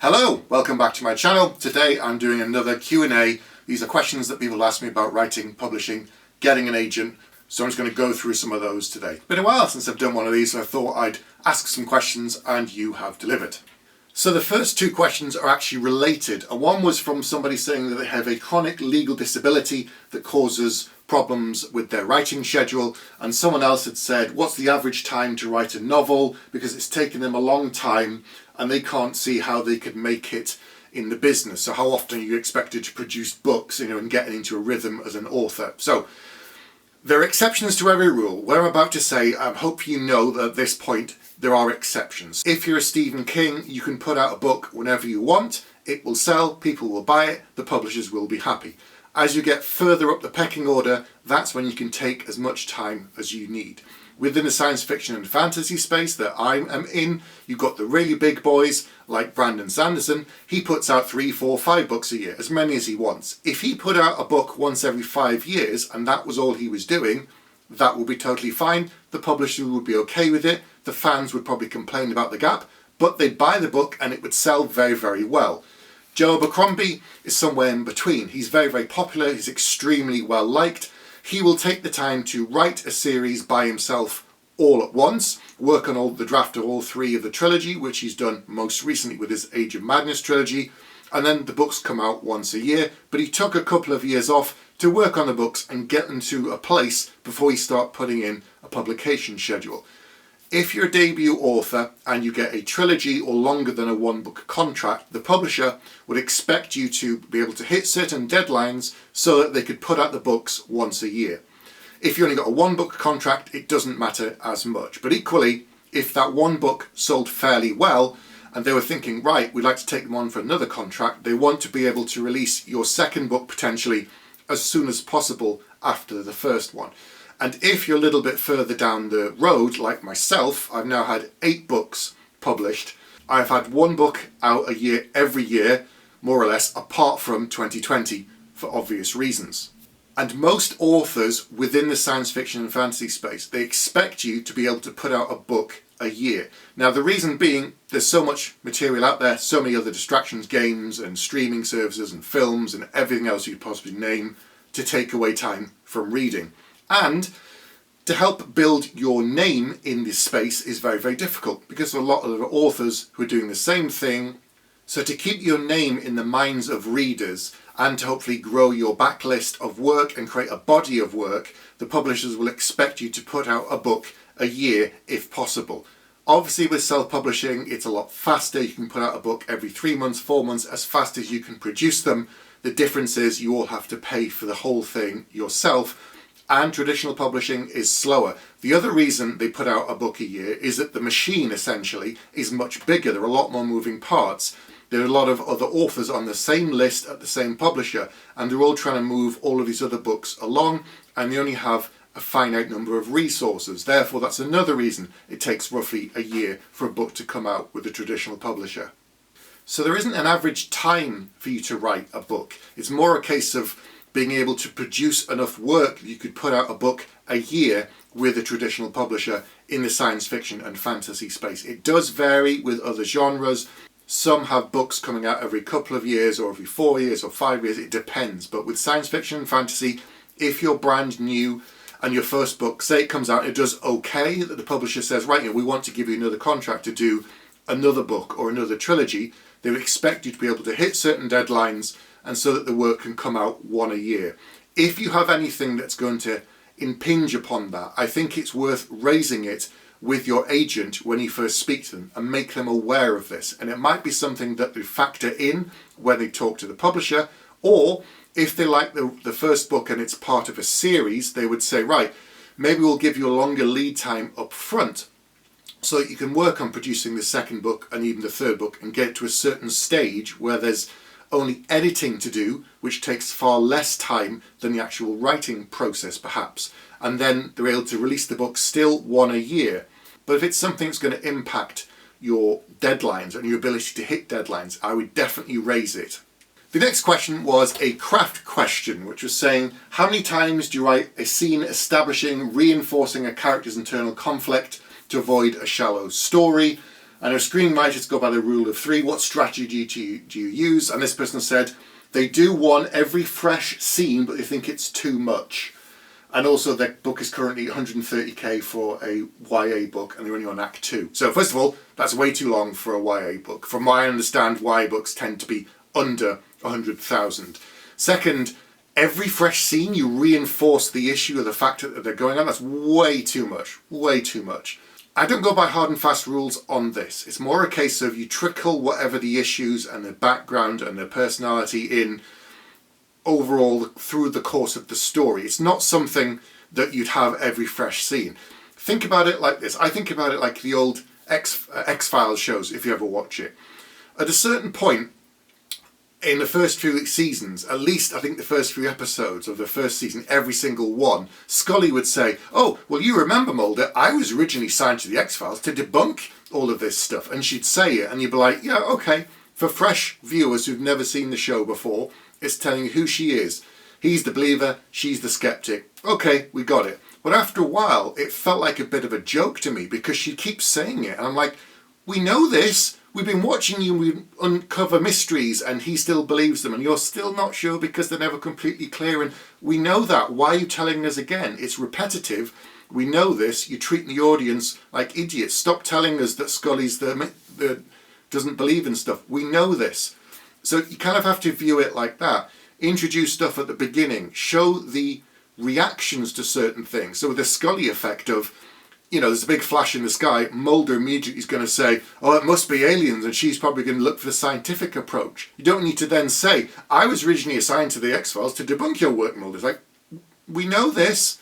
Hello, welcome back to my channel. Today I'm doing another Q&A. These are questions that people ask me about writing, publishing, getting an agent. So I'm just going to go through some of those today. It's been a while since I've done one of these, so I thought I'd ask some questions and you have delivered. So the first two questions are actually related. And one was from somebody saying that they have a chronic legal disability that causes problems with their writing schedule, and someone else had said, what's the average time to write a novel, because it's taken them a long time and they can't see how they could make it in the business. So how often are you expected to produce books, and getting into a rhythm as an author? So there are exceptions to every rule. What I'm about to say, I hope you know that at this point there are exceptions. If you're a Stephen King, you can put out a book whenever you want, it will sell, people will buy it, the publishers will be happy. As you get further up the pecking order, that's when you can take as much time as you need. Within the science fiction and fantasy space that I am in, you've got the really big boys like Brandon Sanderson. He puts out 3, 4, 5 books a year, as many as he wants. If he put out a book once every 5 years and that was all he was doing, that would be totally fine. The publisher would be okay with it. The fans would probably complain about the gap, but they'd buy the book and it would sell very, very well. Joe Abercrombie is somewhere in between. He's very, very popular. He's extremely well liked. He will take the time to write a series by himself all at once, work on all the draft of all 3 of the trilogy, which he's done most recently with his Age of Madness trilogy, and then the books come out once a year. But he took a couple of years off to work on the books and get them to a place before he start putting in a publication schedule. If you're a debut author and you get a trilogy or longer than a 1-book contract, the publisher would expect you to be able to hit certain deadlines so that they could put out the books once a year. If you only got a 1-book contract, it doesn't matter as much. But equally, if that 1 book sold fairly well and they were thinking, right, we'd like to take them on for another contract, they want to be able to release your 2nd book potentially as soon as possible after the 1st one. And if you're a little bit further down the road, like myself, I've now had 8 books published. I've had 1 book out a year every year, more or less, apart from 2020, for obvious reasons. And most authors within the science fiction and fantasy space, they expect you to be able to put out a book a year. Now the reason being, there's so much material out there, so many other distractions, games and streaming services and films and everything else you could possibly name to take away time from reading. And to help build your name in this space is very, very difficult because there are a lot of authors who are doing the same thing. So to keep your name in the minds of readers and to hopefully grow your backlist of work and create a body of work, the publishers will expect you to put out a book a year if possible. Obviously with self-publishing, it's a lot faster. You can put out a book every 3 months, 4 months, as fast as you can produce them. The difference is you all have to pay for the whole thing yourself. And traditional publishing is slower. The other reason they put out a book a year is that the machine essentially is much bigger. There are a lot more moving parts. There are a lot of other authors on the same list at the same publisher, and they're all trying to move all of these other books along, and they only have a finite number of resources. Therefore, that's another reason it takes roughly a year for a book to come out with a traditional publisher. So there isn't an average time for you to write a book. It's more a case of being able to produce enough work that you could put out a book a year with a traditional publisher in the science fiction and fantasy space. It does vary with other genres. Some have books coming out every couple of years or every 4 years or 5 years. It depends. But with science fiction and fantasy, if you're brand new and your first book, say it comes out, it does okay, that the publisher says, right, we want to give you another contract to do another book or another trilogy, they would expect you to be able to hit certain deadlines and so that the work can come out 1 a year. If you have anything that's going to impinge upon that, I think it's worth raising it with your agent when you first speak to them and make them aware of this. And it might be something that they factor in when they talk to the publisher, or if they like the first book and it's part of a series, they would say, right, maybe we'll give you a longer lead time up front so that you can work on producing the 2nd book and even the 3rd book and get to a certain stage where there's only editing to do, which takes far less time than the actual writing process perhaps, and then they're able to release the book still 1 a year. But if it's something that's going to impact your deadlines and your ability to hit deadlines, I would definitely raise it. The next question was a craft question, which was saying, how many times do you write a scene establishing, reinforcing a character's internal conflict to avoid a shallow story? And our screenwriters go by the rule of three. What strategy do you use? And this person said they do one every fresh scene, but they think it's too much. And also their book is currently 130k for a YA book, and they're only on Act 2. So first of all, that's way too long for a YA book. From what I understand, YA books tend to be under 100,000. Second, every fresh scene you reinforce the issue of the fact that they're going on. That's way too much, way too much. I don't go by hard and fast rules on this. It's more a case of you trickle whatever the issues and their background and their personality in overall through the course of the story. It's not something that you'd have every fresh scene. Think about it like this. I think about it like the old X-Files shows, if you ever watch it. At a certain point in the first few seasons, at least I think the first few episodes of the first season, every single one, Scully would say, oh, well, you remember, Mulder, I was originally signed to the X-Files to debunk all of this stuff. And she'd say it, and you'd be like, yeah, okay. For fresh viewers who've never seen the show before, it's telling you who she is. He's the believer, she's the skeptic. Okay, we got it. But after a while, it felt like a bit of a joke to me because she keeps saying it. And I'm like, we know this. We've been watching you uncover mysteries and he still believes them and you're still not sure because they're never completely clear. And we know that. Why are you telling us again? It's repetitive. We know this. You're treating the audience like idiots. Stop telling us that Scully's the doesn't believe in stuff. We know this. So you kind of have to view it like that. Introduce stuff at the beginning. Show the reactions to certain things. So the Scully effect of, you know, there's a big flash in the sky, Mulder immediately is going to say, oh, it must be aliens, and she's probably going to look for the scientific approach. You don't need to then say, I was originally assigned to the X-Files to debunk your work, Mulder. It's like, we know this.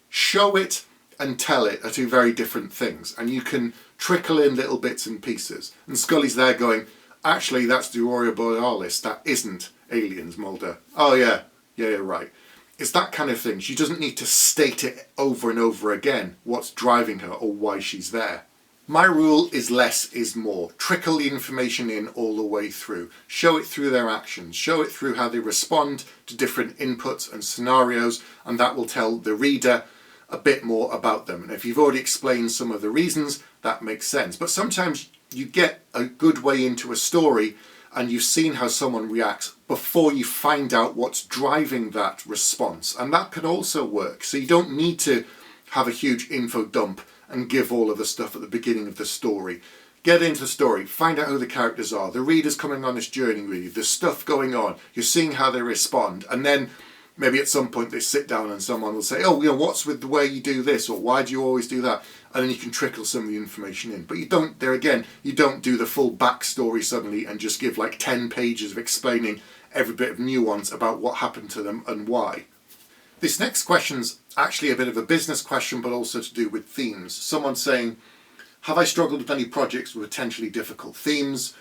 Show it and tell it are two very different things. And you can trickle in little bits and pieces. And Scully's there going, actually, that's the Aurora Borealis. That isn't aliens, Mulder. Oh, yeah, right. It's that kind of thing. She doesn't need to state it over and over again, what's driving her or why she's there. My rule is less is more. Trickle the information in all the way through. Show it through their actions. Show it through how they respond to different inputs and scenarios, and that will tell the reader a bit more about them. And if you've already explained some of the reasons, that makes sense. But sometimes you get a good way into a story and you've seen how someone reacts before you find out what's driving that response. And that can also work. So you don't need to have a huge info dump and give all of the stuff at the beginning of the story. Get into the story, find out who the characters are, the reader's coming on this journey with you, there's stuff going on, you're seeing how they respond, and then maybe at some point they sit down and someone will say, oh, you know, what's with the way you do this, or why do you always do that? And then you can trickle some of the information in. But you don't, there again, you don't do the full backstory suddenly and just give like 10 pages of explaining every bit of nuance about what happened to them and why. This next question's actually a bit of a business question, but also to do with themes. Someone's saying, have I struggled with any projects with potentially difficult themes?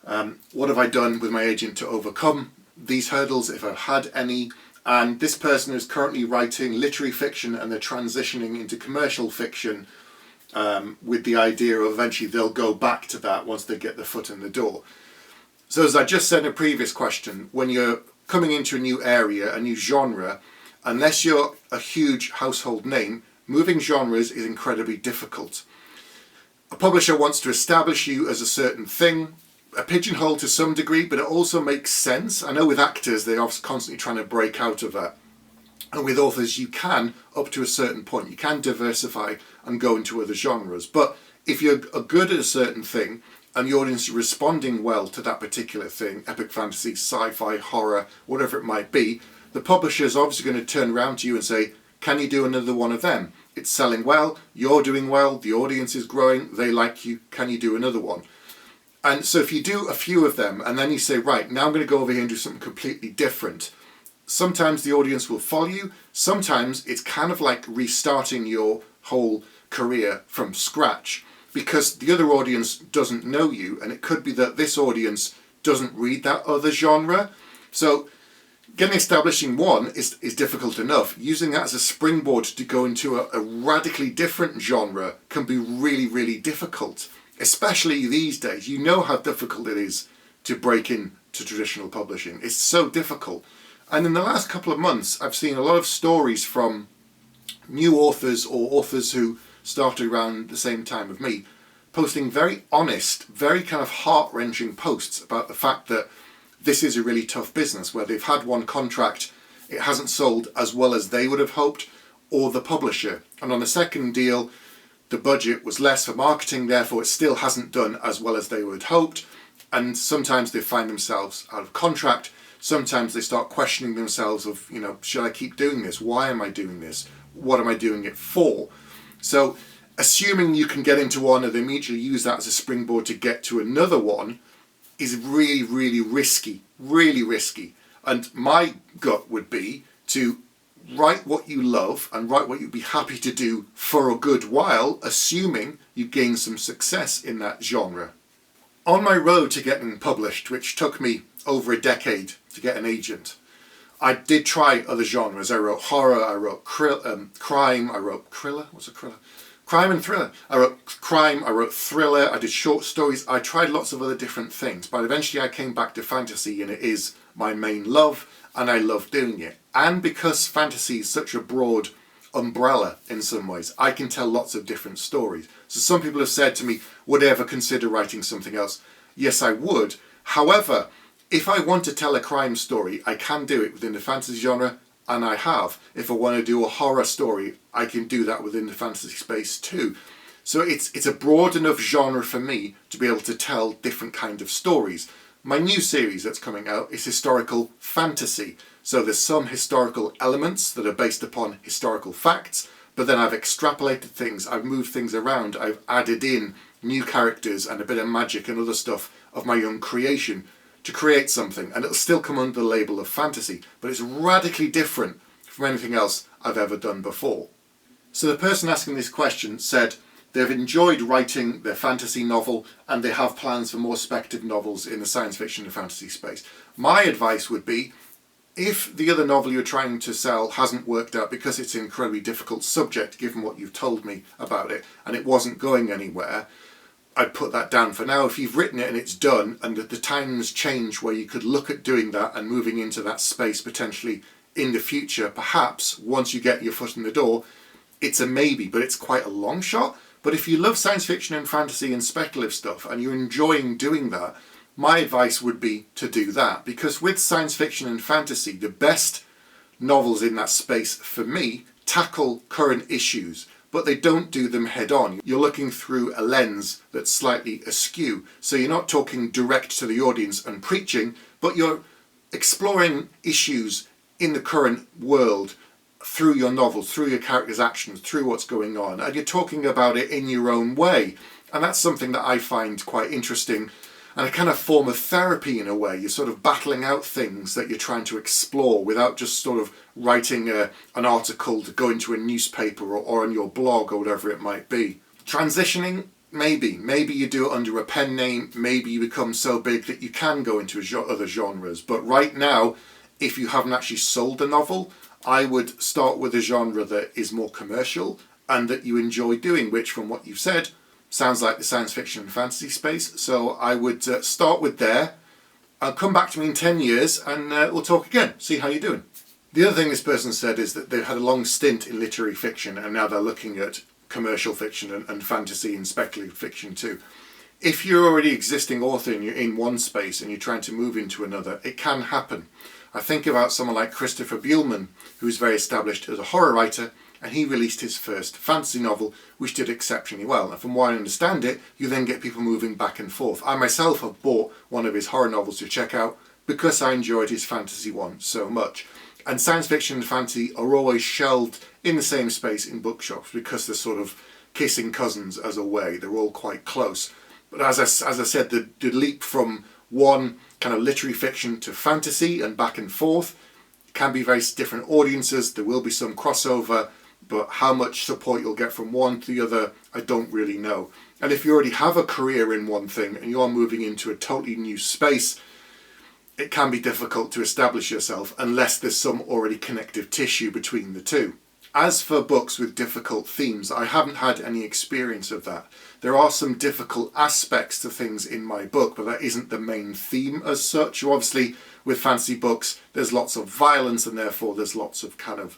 What have I done with my agent to overcome these hurdles, if I've had any? And this person is currently writing literary fiction and they're transitioning into commercial fiction with the idea of eventually they'll go back to that once they get their foot in the door. So as I just said in a previous question, when you're coming into a new area, a new genre, unless you're a huge household name, moving genres is incredibly difficult. A publisher wants to establish you as a certain thing, a pigeonhole to some degree, but it also makes sense. I know with actors, they're constantly trying to break out of that. And with authors, you can, up to a certain point, you can diversify and go into other genres. But if you're good at a certain thing, and the audience is responding well to that particular thing, epic fantasy, sci-fi, horror, whatever it might be, the publisher is obviously going to turn around to you and say, can you do another one of them? It's selling well, you're doing well, the audience is growing, they like you, can you do another one? And so if you do a few of them and then you say, right, now I'm going to go over here and do something completely different, sometimes the audience will follow you. Sometimes it's kind of like restarting your whole career from scratch because the other audience doesn't know you, and it could be that this audience doesn't read that other genre. So getting establishing one is difficult enough. Using that as a springboard to go into a radically different genre can be really, really difficult. Especially these days, you know how difficult it is to break into traditional publishing. It's so difficult. And in the last couple of months, I've seen a lot of stories from new authors or authors who started around the same time of me, posting very honest, very kind of heart-wrenching posts about the fact that this is a really tough business where they've had one contract, it hasn't sold as well as they would have hoped, or the publisher. And on the second deal, the budget was less for marketing, therefore it still hasn't done as well as they would have hoped. And sometimes they find themselves out of contract. Sometimes they start questioning themselves of, should I keep doing this? Why am I doing this? What am I doing it for? So assuming you can get into one and immediately use that as a springboard to get to another one is really, really risky, really risky. And my gut would be to write what you love and write what you'd be happy to do for a good while, assuming you gain some success in that genre. On my road to getting published, which took me over a decade to get an agent, I did try other genres. I wrote horror, I wrote crime, I wrote crime and thriller. I wrote crime, I wrote thriller, I did short stories, I tried lots of other different things, but eventually I came back to fantasy, and it is my main love, and I love doing it. And because fantasy is such a broad umbrella in some ways, I can tell lots of different stories. So some people have said to me, would I ever consider writing something else? Yes, I would. However, if I want to tell a crime story, I can do it within the fantasy genre, and I have. If I want to do a horror story, I can do that within the fantasy space too. So it's a broad enough genre for me to be able to tell different kind of stories. My new series that's coming out is historical fantasy. So there's some historical elements that are based upon historical facts, but then I've extrapolated things, I've moved things around, I've added in new characters and a bit of magic and other stuff of my own creation to create something, and it'll still come under the label of fantasy, but it's radically different from anything else I've ever done before. So the person asking this question said they've enjoyed writing their fantasy novel and they have plans for more speculative novels in the science fiction and fantasy space. My advice would be, if the other novel you're trying to sell hasn't worked out because it's an incredibly difficult subject given what you've told me about it and it wasn't going anywhere, I'd put that down for now. If you've written it and it's done and the times change where you could look at doing that and moving into that space potentially in the future, perhaps once you get your foot in the door, it's a maybe, but it's quite a long shot. But if you love science fiction and fantasy and speculative stuff and you're enjoying doing that, my advice would be to do that, because with science fiction and fantasy, the best novels in that space for me tackle current issues, but they don't do them head on. You're looking through a lens that's slightly askew. So you're not talking direct to the audience and preaching, but you're exploring issues in the current world through your novels, through your characters' actions, through what's going on. And you're talking about it in your own way. And that's something that I find quite interesting, and a kind of form of therapy in a way. You're sort of battling out things that you're trying to explore without just sort of writing an article to go into a newspaper or on your blog or whatever it might be. Transitioning, maybe. Maybe you do it under a pen name. Maybe you become so big that you can go into other genres. But right now, if you haven't actually sold a novel, I would start with a genre that is more commercial and that you enjoy doing, which from what you've said, sounds like the science fiction and fantasy space. So I would start with there. I'll come back to me in 10 years and we'll talk again, see how you're doing. The other thing this person said is that they've had a long stint in literary fiction and now they're looking at commercial fiction and fantasy and speculative fiction too. If you're already existing author and you're in one space and you're trying to move into another, it can happen. I think about someone like Christopher Buehlman, who's very established as a horror writer, and he released his first fantasy novel, which did exceptionally well. And from what I understand it, you then get people moving back and forth. I myself have bought one of his horror novels to check out because I enjoyed his fantasy one so much. And science fiction and fantasy are always shelved in the same space in bookshops because they're sort of kissing cousins as a way. They're all quite close. But as I said, the leap from one kind of literary fiction to fantasy and back and forth can be very different audiences. There will be some crossover, but how much support you'll get from one to the other, I don't really know. And if you already have a career in one thing and you're moving into a totally new space, it can be difficult to establish yourself unless there's some already connective tissue between the two. As for books with difficult themes, I haven't had any experience of that. There are some difficult aspects to things in my book, but that isn't the main theme as such. Obviously, with fantasy books, there's lots of violence and therefore there's lots of kind of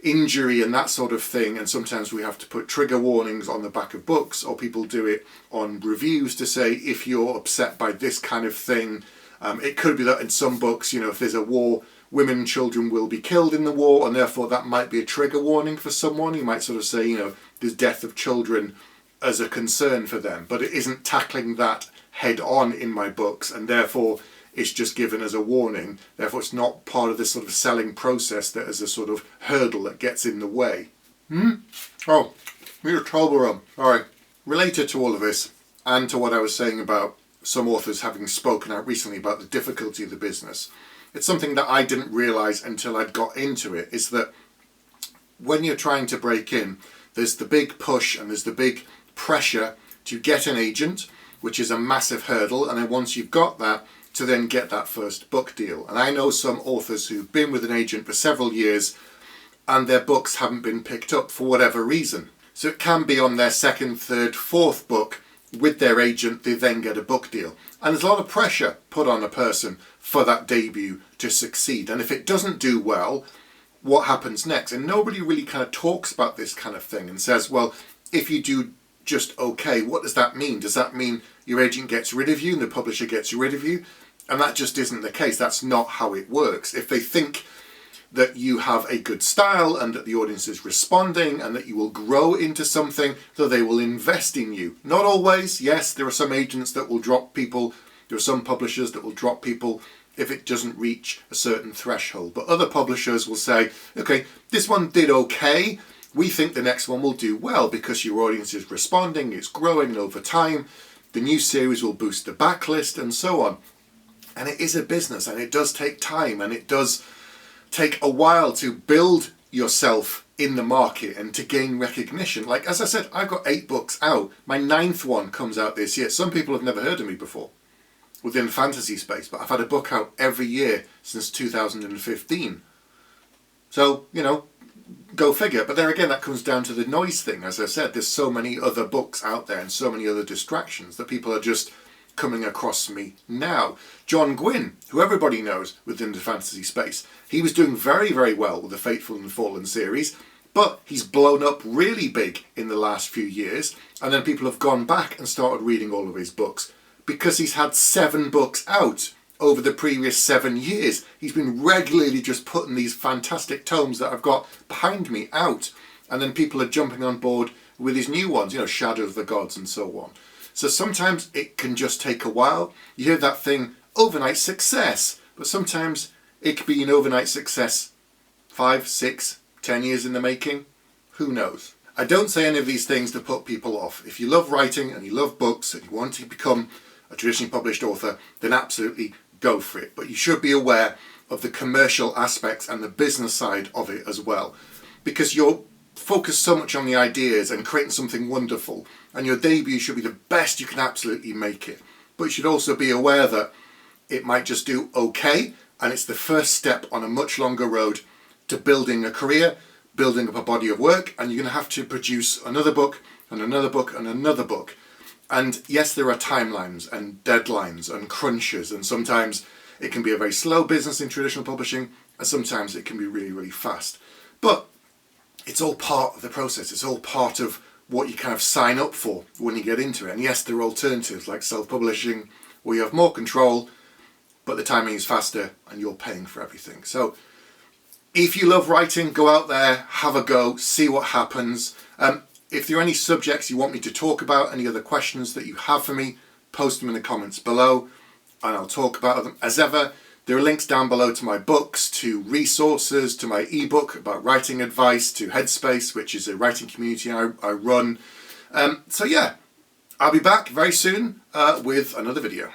injury and that sort of thing, and sometimes we have to put trigger warnings on the back of books, or people do it on reviews to say if you're upset by this kind of thing. It could be that in some books, you know, if there's a war, women and children will be killed in the war, and therefore that might be a trigger warning for someone. You might sort of say, you know, there's death of children as a concern for them, but it isn't tackling that head on in my books, and therefore it's just given as a warning. Therefore it's not part of this sort of selling process that is a sort of hurdle that gets in the way. Oh, need a Toblerone. Alright, related to all of this and to what I was saying about some authors having spoken out recently about the difficulty of the business, it's something that I didn't realise until I'd got into it, is that when you're trying to break in, there's the big push and there's the big pressure to get an agent, which is a massive hurdle, and then once you've got that, to then get that first book deal. And I know some authors who've been with an agent for several years and their books haven't been picked up for whatever reason. So it can be on their second, third, fourth book with their agent, they then get a book deal. And there's a lot of pressure put on a person for that debut to succeed. And if it doesn't do well, what happens next? And nobody really kind of talks about this kind of thing and says, well, if you do just okay, what does that mean? Does that mean your agent gets rid of you and the publisher gets rid of you? And that just isn't the case. That's not how it works. If they think that you have a good style and that the audience is responding and that you will grow into something, so they will invest in you. Not always. Yes, there are some agents that will drop people. There are some publishers that will drop people if it doesn't reach a certain threshold. But other publishers will say, okay, this one did okay. We think the next one will do well because your audience is responding, it's growing over time. The new series will boost the backlist and so on. And it is a business, and it does take time, and it does take a while to build yourself in the market and to gain recognition. Like, as I said, I've got 8 books out. My 9th one comes out this year. Some people have never heard of me before within the fantasy space, but I've had a book out every year since 2015. So, you know, go figure. But there again, that comes down to the noise thing. As I said, there's so many other books out there and so many other distractions that people are just coming across me now. John Gwynne, who everybody knows within the fantasy space, he was doing very, very well with the Fateful and Fallen series, but he's blown up really big in the last few years, and then people have gone back and started reading all of his books because he's had 7 books out over the previous 7 years. He's been regularly just putting these fantastic tomes that I've got behind me out, and then people are jumping on board with his new ones, you know, Shadow of the Gods and so on. So sometimes it can just take a while. You hear that thing, overnight success, but sometimes it could be an overnight success 5, 6, 10 years in the making. Who knows? I don't say any of these things to put people off. If you love writing and you love books and you want to become a traditionally published author, then absolutely go for it. But you should be aware of the commercial aspects and the business side of it as well, because you're focused so much on the ideas and creating something wonderful, and your debut should be the best you can absolutely make it. But you should also be aware that it might just do okay, and it's the first step on a much longer road to building a career, building up a body of work, and you're going to have to produce another book and another book and another book. And yes, there are timelines and deadlines and crunches, and sometimes it can be a very slow business in traditional publishing, and sometimes it can be really, really fast. But it's all part of the process. It's all part of what you kind of sign up for when you get into it. And yes, there are alternatives like self-publishing where you have more control, but the timing is faster and you're paying for everything. So if you love writing, go out there, have a go, see what happens. If there are any subjects you want me to talk about, any other questions that you have for me, post them in the comments below and I'll talk about them. As ever, there are links down below to my books, to resources, to my ebook about writing advice, to Headspace, which is a writing community I run. So yeah, I'll be back very soon with another video.